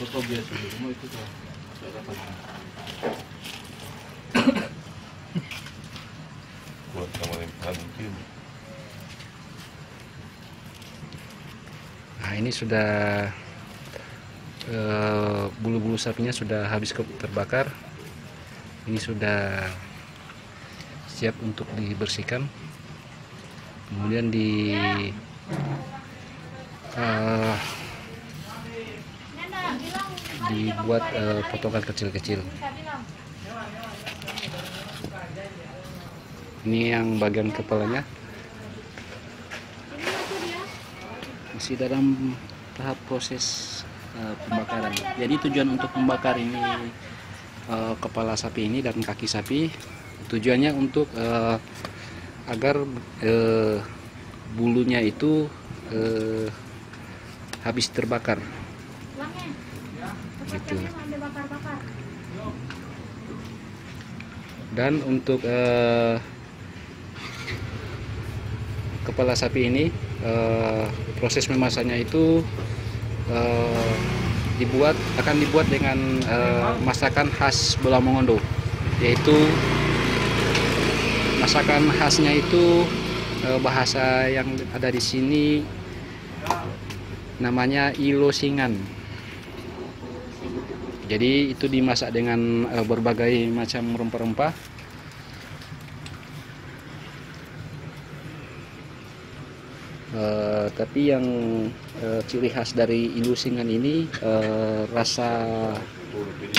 Foto biasa di rumah itu kan saya dapat buat sama limpahan mungkin. Nah, ini sudah bulu-bulu sapinya sudah habis terbakar. Ini sudah siap untuk dibersihkan, kemudian dibuat potongan kecil-kecil. Ini yang bagian kepalanya masih dalam tahap proses pembakaran. Jadi tujuan untuk membakar ini kepala sapi ini dan kaki sapi, tujuannya untuk agar bulunya itu habis terbakar gitu. Dan untuk kepala sapi ini proses memasaknya itu akan dibuat dengan masakan khas Bola Mongondo, yaitu masakan khasnya itu bahasa yang ada di sini namanya ilosingan. Jadi itu dimasak dengan berbagai macam rempah-rempah. Tapi yang ciri khas dari ilosingan ini rasa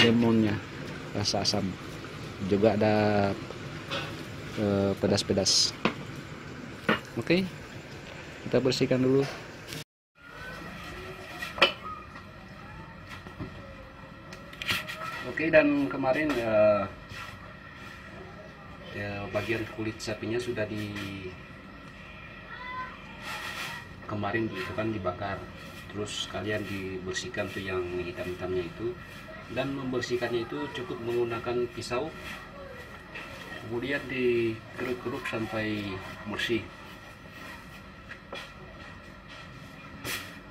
lemonnya, rasa asam, juga ada pedas-pedas. Oke, kita bersihkan dulu. Oke, dan kemarin bagian kulit sapinya sudah kemarin itu kan dibakar, terus kalian dibersihkan tuh yang hitam-hitamnya itu, dan membersihkannya itu cukup menggunakan pisau, kemudian dikeruk-keruk sampai bersih.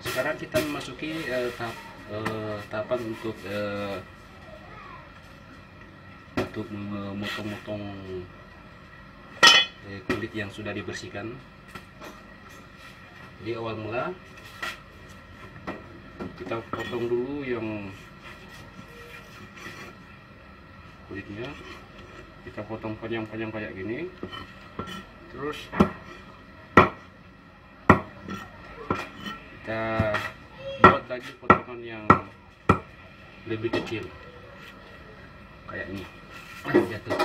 Sekarang kita memasuki tahapan untuk memotong-motong kulit yang sudah dibersihkan. Jadi awal mula kita potong dulu yang kulitnya, kita potong panjang-panjang kayak gini, terus kita buat lagi potongan yang lebih kecil kayak ini. Jatuh.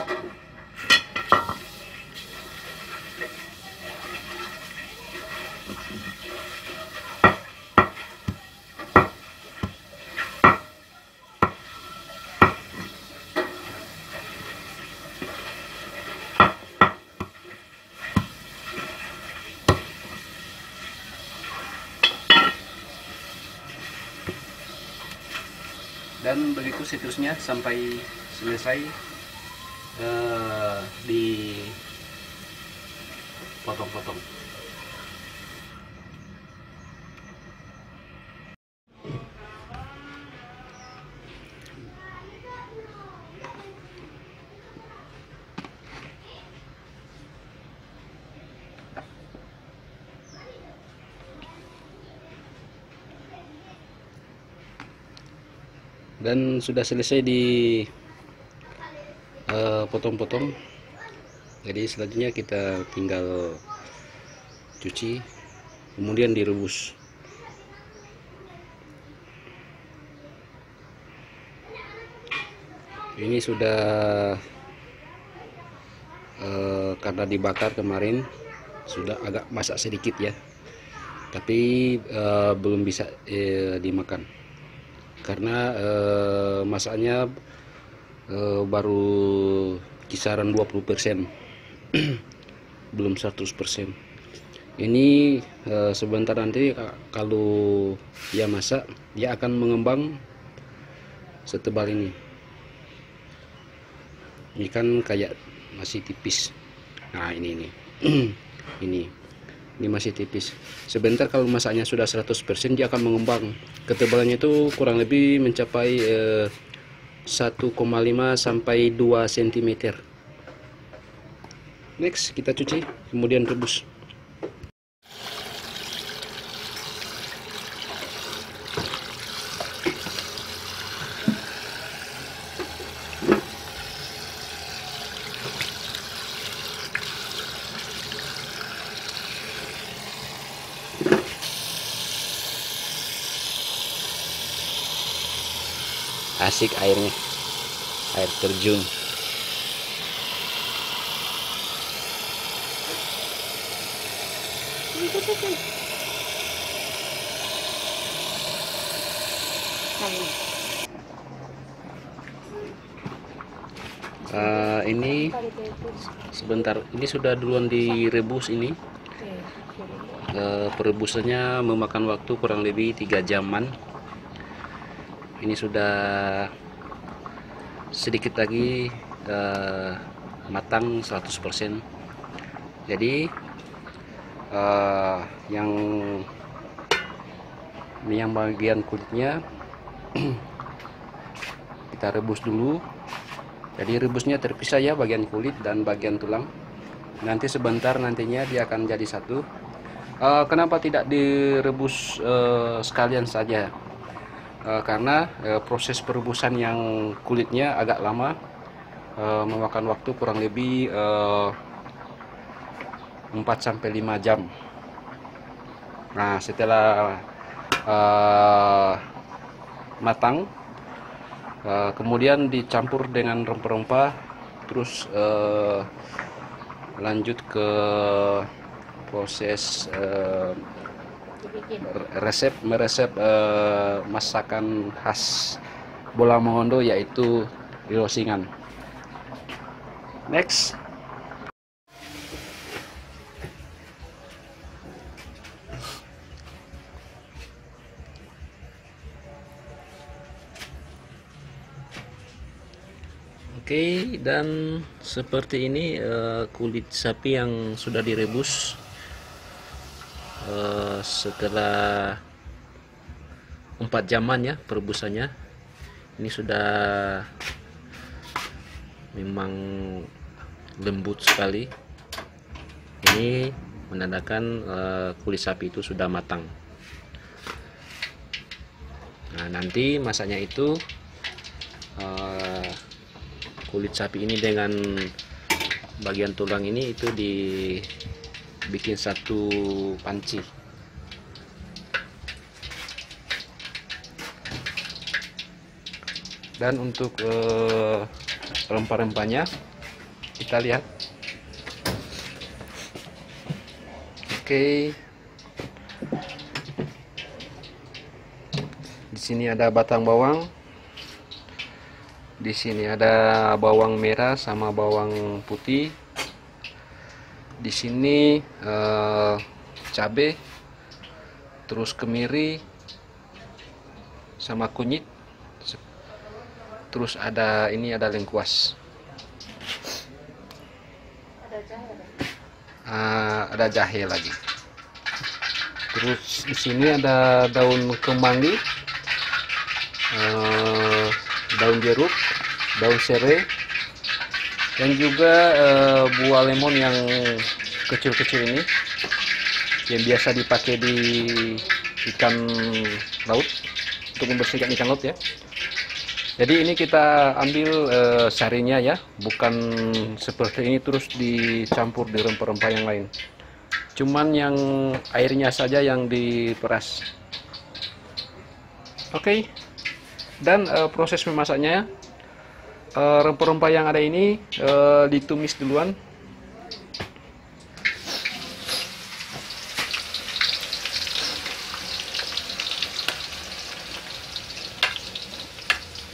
Dan begitu seterusnya sampai selesai dipotong-potong. Dan sudah selesai potong-potong. Jadi selanjutnya kita tinggal cuci, kemudian direbus. Ini sudah karena dibakar kemarin sudah agak masak sedikit ya, tapi belum bisa dimakan karena masaknya baru kisaran 20%, belum 100%. Ini sebentar nanti kalau dia masak, dia akan mengembang setebal ini. Ini kan kayak masih tipis. Nah ini ini Ini masih tipis. Sebentar kalau masaknya sudah 100% dia akan mengembang. Ketebalannya itu kurang lebih mencapai 1,5 sampai 2 cm. Next, kita cuci, kemudian rebus. Asik airnya, air terjun. Ini sebentar, ini sudah duluan direbus ini. Perebusannya memakan waktu kurang lebih 3 jaman. Ini sudah sedikit lagi matang 100%. Jadi yang bagian kulitnya kita rebus dulu. Jadi rebusnya terpisah ya, bagian kulit dan bagian tulang. Nanti sebentar nantinya dia akan jadi satu. Kenapa tidak direbus sekalian saja? Karena proses perebusan yang kulitnya agak lama, memakan waktu kurang lebih 4-5 jam. Nah, setelah matang, kemudian dicampur dengan rempah-rempah, terus lanjut ke proses meresep masakan khas Bolang Mongondo, yaitu ilosingan. Next. Oke, dan seperti ini kulit sapi yang sudah direbus. Setelah 4 jaman ya perebusannya, ini sudah memang lembut sekali. Ini menandakan kulit sapi itu sudah matang. Nah, nanti masaknya itu kulit sapi ini dengan bagian tulang ini itu dibikin satu panci. Dan untuk rempah-rempahnya kita lihat. Oke. Di sini ada batang bawang. Di sini ada bawang merah sama bawang putih. Di sini cabai, terus kemiri sama kunyit. Terus ada lengkuas. Ada jahe lagi. Terus di sini ada daun kemangi, daun jeruk, daun serai, dan juga buah lemon yang kecil-kecil ini yang biasa dipakai di ikan laut untuk membersihkan ikan laut ya. Jadi ini kita ambil sarinya ya, bukan seperti ini terus dicampur di rempah-rempah yang lain. Cuman yang airnya saja yang diperas. Oke. Dan proses memasaknya, rempah-rempah yang ada ini ditumis duluan.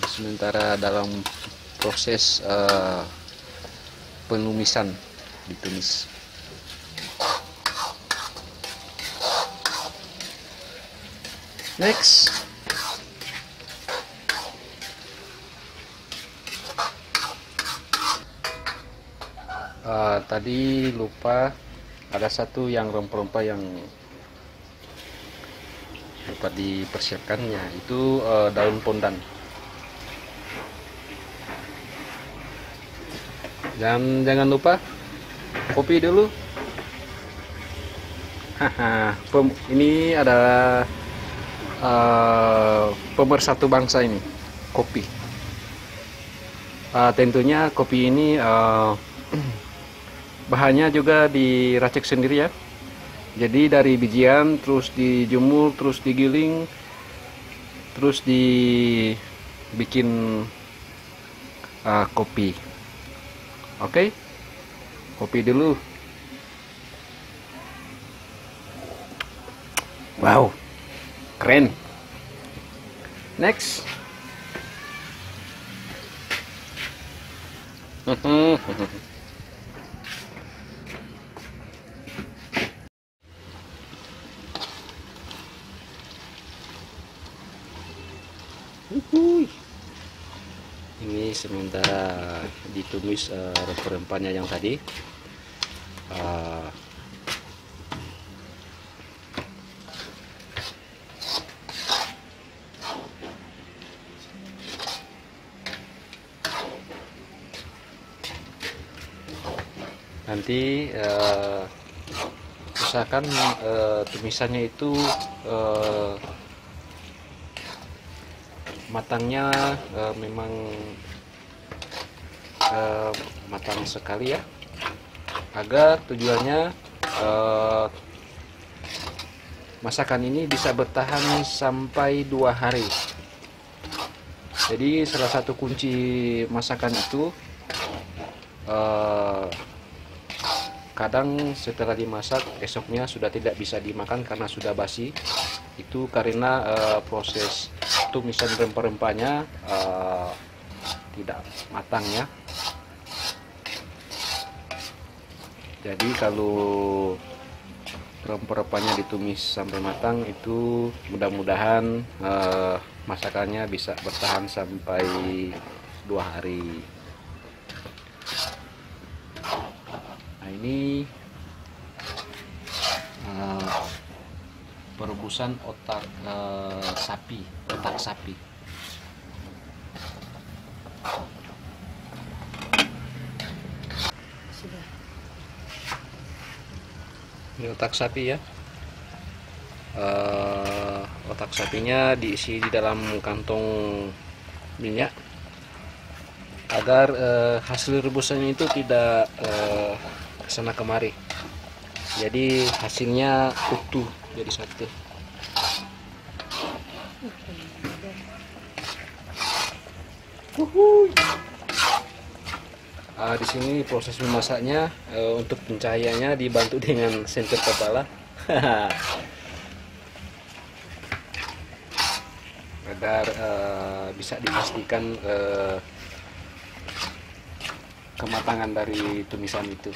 Sementara dalam proses penumisan ditumis. Next. Tadi lupa ada satu yang rempah-rempah yang lupa dipersiapkannya, itu daun pondan. Dan jangan lupa kopi dulu. Ini adalah pemersatu bangsa ini, kopi. Tentunya kopi ini bahannya juga diracik sendiri ya. Jadi dari bijian, terus dijemur, terus digiling, terus dibikin kopi. Oke, kopi dulu. Wow, keren. Next. Ini sementara ditumis rempah-rempahnya yang tadi. Nanti usahakan tumisannya itu matangnya memang matang sekali ya, agar tujuannya masakan ini bisa bertahan sampai 2 hari. Jadi salah satu kunci masakan itu kadang setelah dimasak esoknya sudah tidak bisa dimakan karena sudah basi. Itu karena proses tumisan rempah-rempahnya tidak matang ya. Jadi kalau rempah-rempahnya ditumis sampai matang, itu mudah-mudahan masakannya bisa bertahan sampai 2 hari. Nah, ini perebusan otak sapi. Ini otak sapi ya. Otak sapinya diisi di dalam kantong minyak agar hasil rebusannya itu tidak kesana kemari. Jadi hasilnya utuh jadi satu. Di sini proses memasaknya, untuk pencahayaannya dibantu dengan senter kepala agar bisa dipastikan kematangan dari tumisan itu.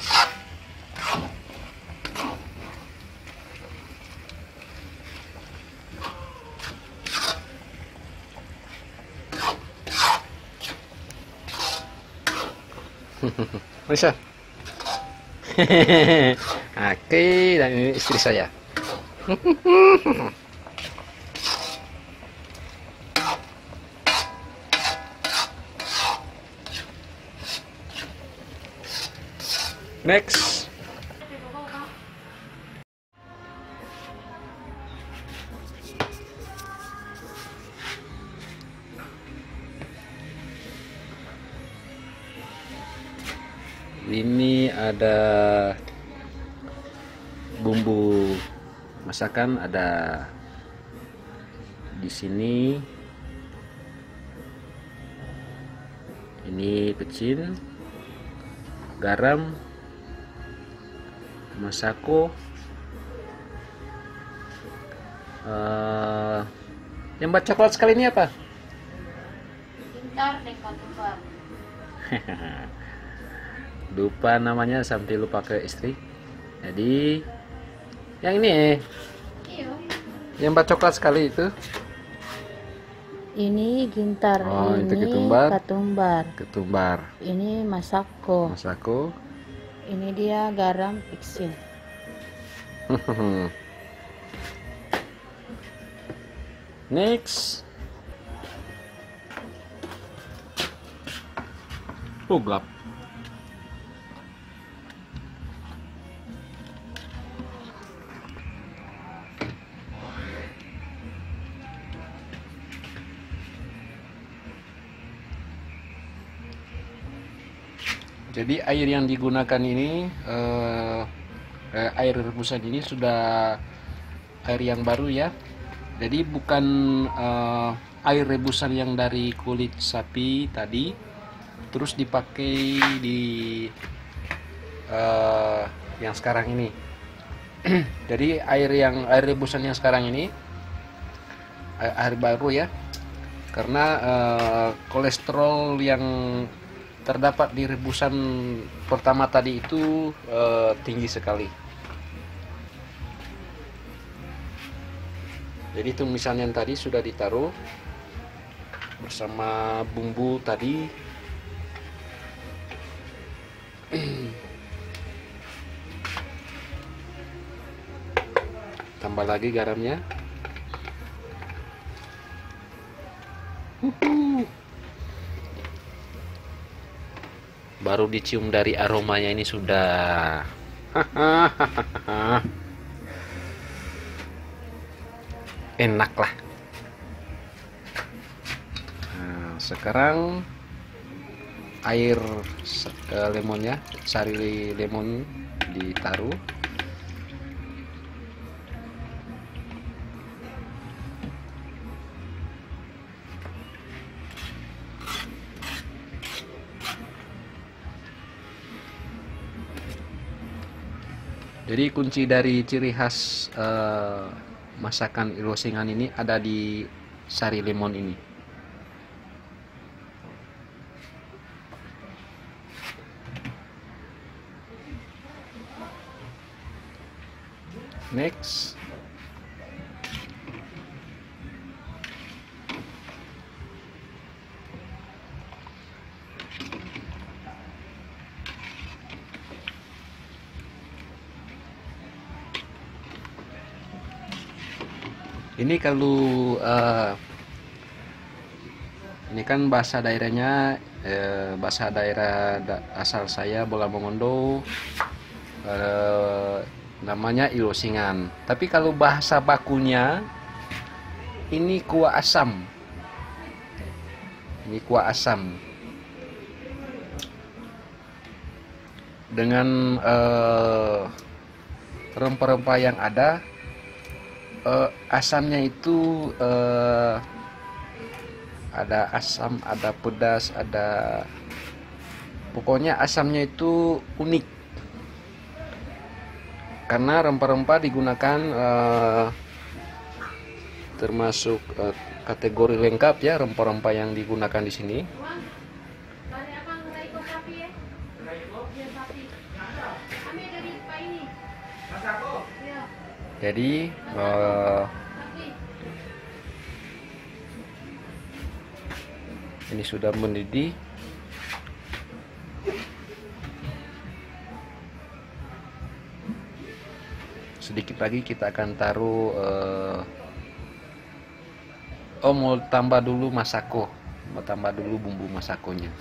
Bisa. Oke, dan ini istri saya. Next. Ini ada bumbu masakan, ada di sini. Ini pecin, garam, masako, yang buat coklat sekali ini apa? Pintar deh keluar. Lupa namanya sampai lupa ke istri. Jadi yang ini Iya. yang buat coklat sekali itu. Ini gintar, Oh, ini itu ketumbar. ketumbar. Ini masako. Masako. Ini dia garam pixin. Next. Oh, gelap. Jadi air yang digunakan ini, air rebusan ini sudah air yang baru ya. Jadi bukan air rebusan yang dari kulit sapi tadi, terus dipakai di yang sekarang ini. Jadi air rebusan yang sekarang ini air baru ya, karena kolesterol yang terdapat di rebusan pertama tadi itu tinggi sekali. Jadi tumisan yang tadi sudah ditaruh bersama bumbu tadi. Tambah lagi garamnya. Baru dicium dari aromanya ini sudah enak lah. Nah, sekarang air lemonnya, sari lemon ditaruh. Jadi kunci dari ciri khas masakan ilosingan ini ada di sari lemon ini. Next. Ini kalau ini kan bahasa daerahnya, bahasa daerah asal saya Bola Mongondo, namanya ilosingan. Tapi kalau bahasa bakunya ini kuah asam. Ini kuah asam dengan rempah-rempah yang ada. Asamnya itu ada asam, ada pedas, ada, pokoknya asamnya itu unik karena rempah-rempah digunakan termasuk kategori lengkap ya, rempah-rempah yang digunakan di sini. Jadi ini sudah mendidih. Sedikit lagi kita akan taruh mau tambah dulu masako, mau tambah dulu bumbu masakonya.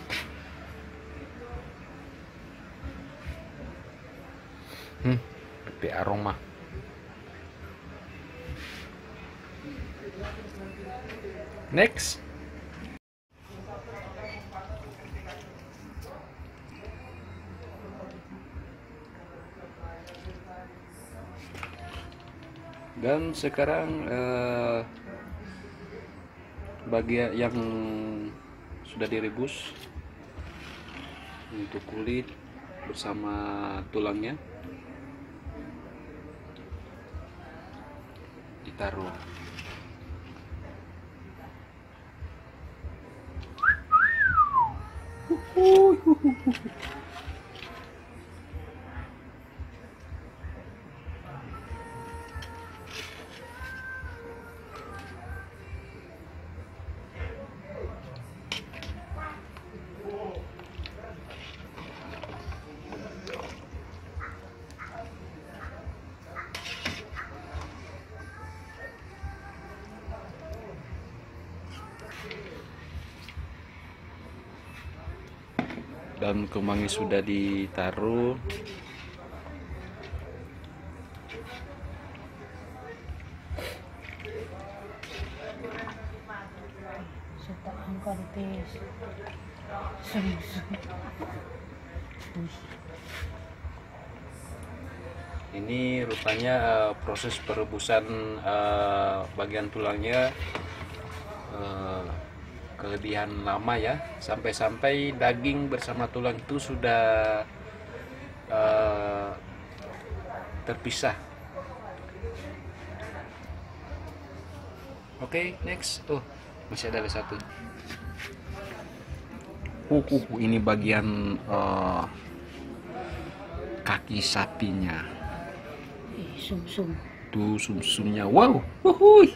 Pepe aroma. Next. Dan sekarang bagian yang sudah direbus untuk kulit bersama tulangnya ditaruh. daun kemangi sudah ditaruh. Suka angkat tes. Sum-sum. Ini rupanya proses perebusan bagian tulangnya kelebihan lama ya, sampai-sampai daging bersama tulang itu sudah terpisah. Oke, next. Oh, masih ada satu. Ini bagian kaki sapinya. Sum-sum. Tuh sumsumnya. Wow. Uhuy.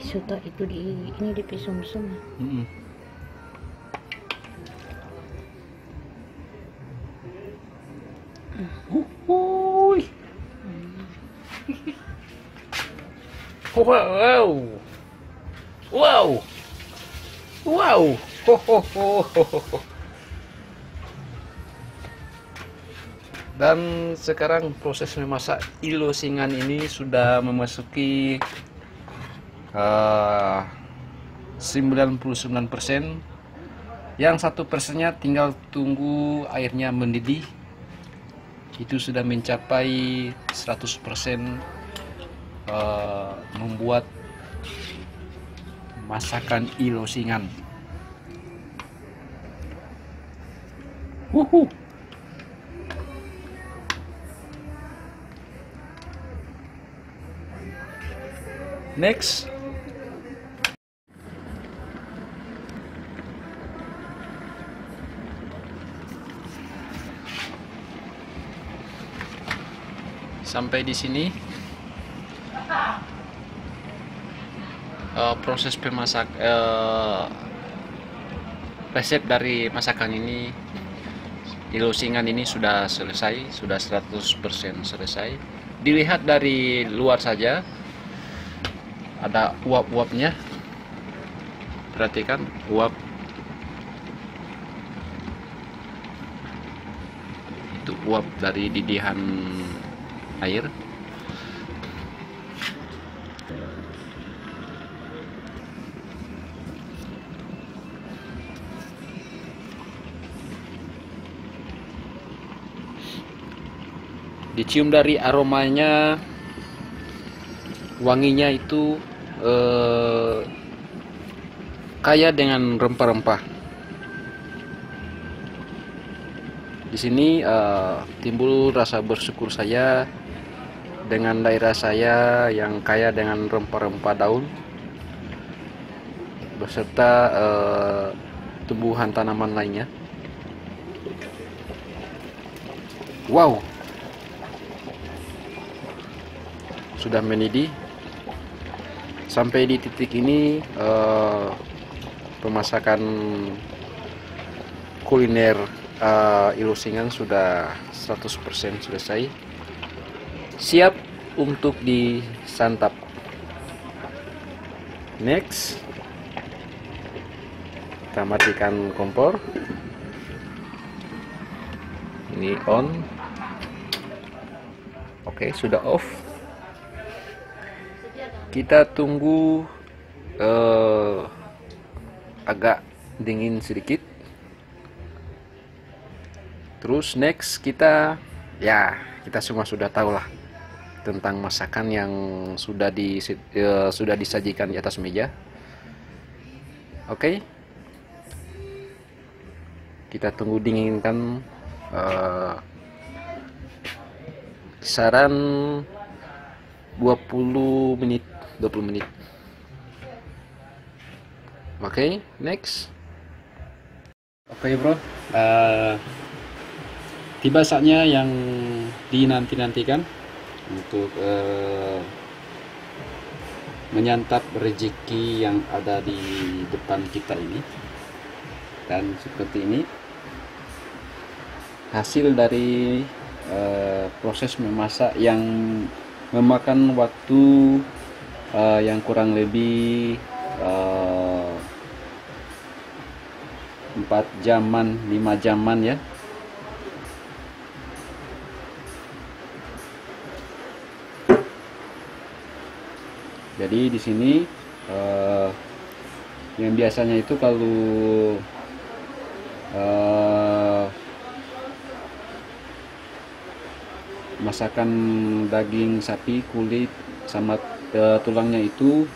Suta itu ini di sum-sum. Uhuy. Wow. Wow. Wow. Ho, ho, ho, ho, ho. Dan sekarang proses memasak ilosingan ini sudah memasuki 99%. Yang 1%-nya tinggal tunggu airnya mendidih. Itu sudah mencapai 100% membuat masakan ilosingan. Next. Sampai di sini proses resep dari masakan ini, ilosingan ini sudah selesai, sudah 100% selesai. Dilihat dari luar saja ada uap-uapnya. Perhatikan uap. Itu uap dari didihan air. Dicium dari aromanya, wanginya itu kaya dengan rempah-rempah. Di sini timbul rasa bersyukur saya dengan daerah saya yang kaya dengan rempah-rempah daun beserta tumbuhan tanaman lainnya. Wow, sudah mendidih. Sampai di titik ini pemasakan kuliner ilosingan sudah 100% selesai, siap untuk disantap. Next, kita matikan kompor. Ini on. Oke, sudah off. Kita tunggu agak dingin sedikit. Terus next kita semua sudah tahu lah tentang masakan yang sudah disajikan di atas meja. Oke. Kita tunggu dinginkan kisaran 20 menit. Oke, next. Oke bro, tiba saatnya yang dinanti-nantikan untuk menyantap rezeki yang ada di depan kita ini. Dan seperti ini hasil dari proses memasak yang memakan waktu yang kurang lebih 4 jaman 5 jaman ya. Jadi di sini yang biasanya itu kalau masakan daging sapi kulit sama tulangnya itu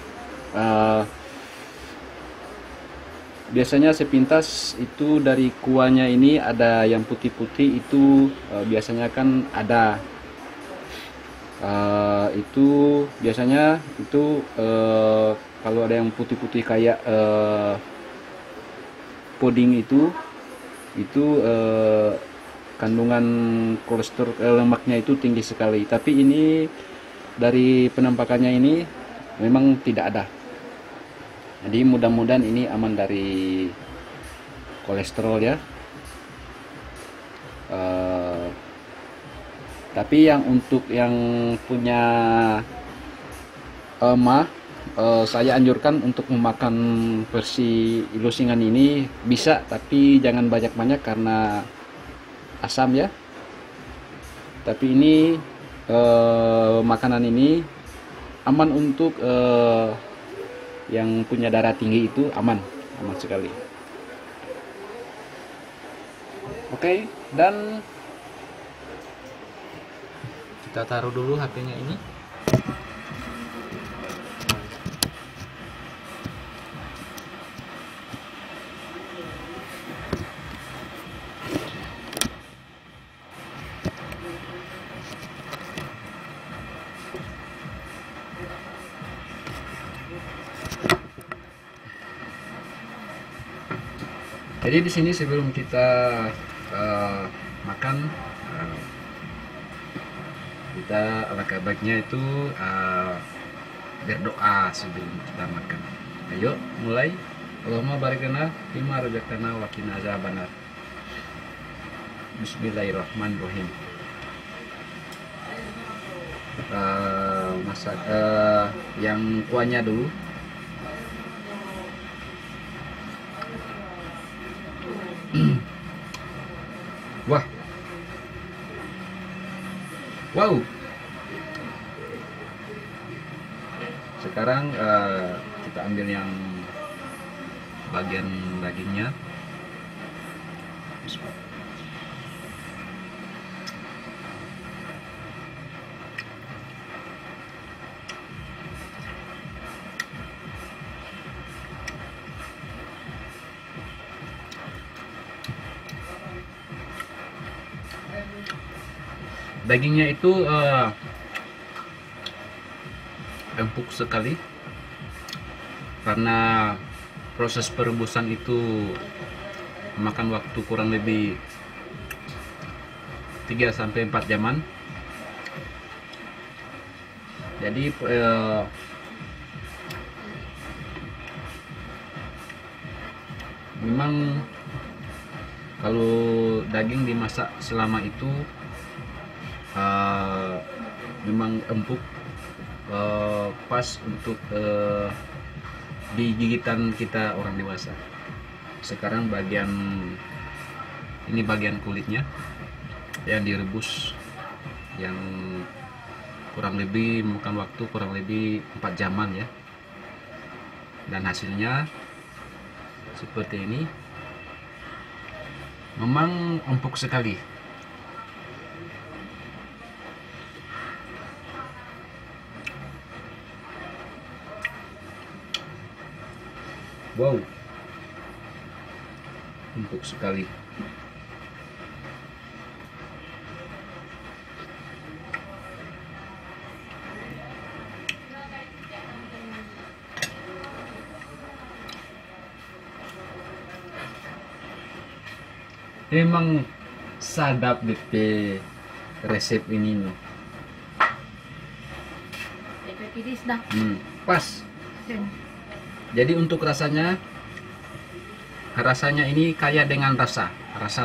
biasanya sepintas itu dari kuahnya ini ada yang putih-putih itu biasanya kan ada itu biasanya itu kalau ada yang putih-putih kayak puding itu kandungan kolesterol lemaknya itu tinggi sekali. Tapi ini dari penampakannya ini memang tidak ada. Jadi mudah-mudahan ini aman dari kolesterol ya. Tapi yang untuk yang punya emah, saya anjurkan untuk memakan versi ilusingan ini bisa, tapi jangan banyak-banyak karena asam ya. Tapi ini makanan ini aman untuk yang punya darah tinggi, itu aman sekali. Oke, dan kita taruh dulu HP-nya ini. Jadi di sini sebelum kita makan, kita alangkah baiknya itu berdoa sebelum kita makan. Ayo mulai. Allahumma barik lana fima razaqtana wa qina azabannar. Bismillahirrahmanirrahim. Masak yang kuahnya dulu. Wah, wow. Sekarang kita ambil yang bagian dagingnya. Dagingnya itu empuk sekali karena proses perebusan itu memakan waktu kurang lebih 3-4 jaman. Jadi memang kalau daging dimasak selama itu memang empuk, pas untuk di gigitan kita orang dewasa. Sekarang bagian ini bagian kulitnya yang direbus, yang kurang lebih memakan waktu kurang lebih 4 jaman ya, dan hasilnya seperti ini. Memang empuk sekali. Wow, empuk sekali. Memang sadap DP resep ini nih. Pas. Jadi untuk rasanya ini kaya dengan rasa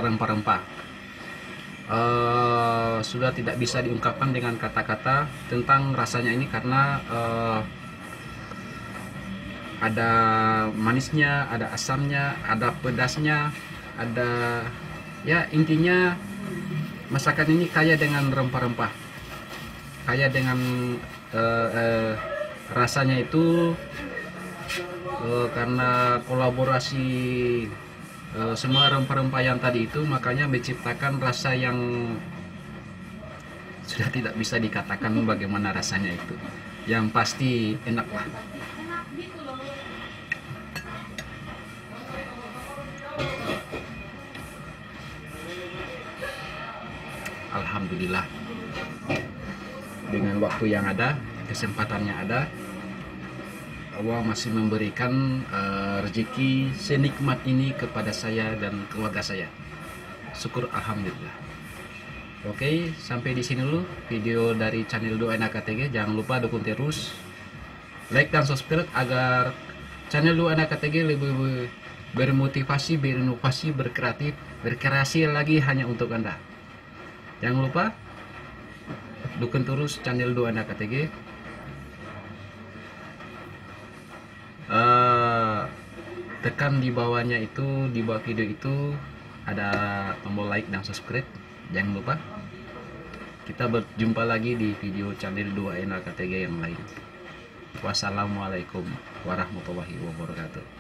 rempah-rempah. sudah tidak bisa diungkapkan dengan kata-kata tentang rasanya ini, karena ada manisnya, ada asamnya, ada pedasnya, ada, ya intinya masakan ini kaya dengan rempah-rempah, kaya dengan rasanya itu karena kolaborasi semua rempah-rempah yang tadi itu, makanya menciptakan rasa yang sudah tidak bisa dikatakan bagaimana rasanya itu. Yang pasti enak lah. Alhamdulillah, dengan waktu yang ada, kesempatannya ada, Allah masih memberikan rezeki senikmat ini kepada saya dan keluarga saya. Syukur alhamdulillah. Oke, sampai di sini dulu video dari channel Doa Enak KTG. Jangan lupa dukung terus, like dan subscribe agar channel Doa Enak KTG lebih bermotivasi, berinovasi, berkreasi lagi hanya untuk Anda. Jangan lupa dukung terus channel Doa Enak KTG. Tekan di bawahnya itu, di bawah video itu ada tombol like dan subscribe. Jangan lupa. Kita berjumpa lagi di video channel Doa Enak KTG yang lain. Wassalamualaikum warahmatullahi wabarakatuh.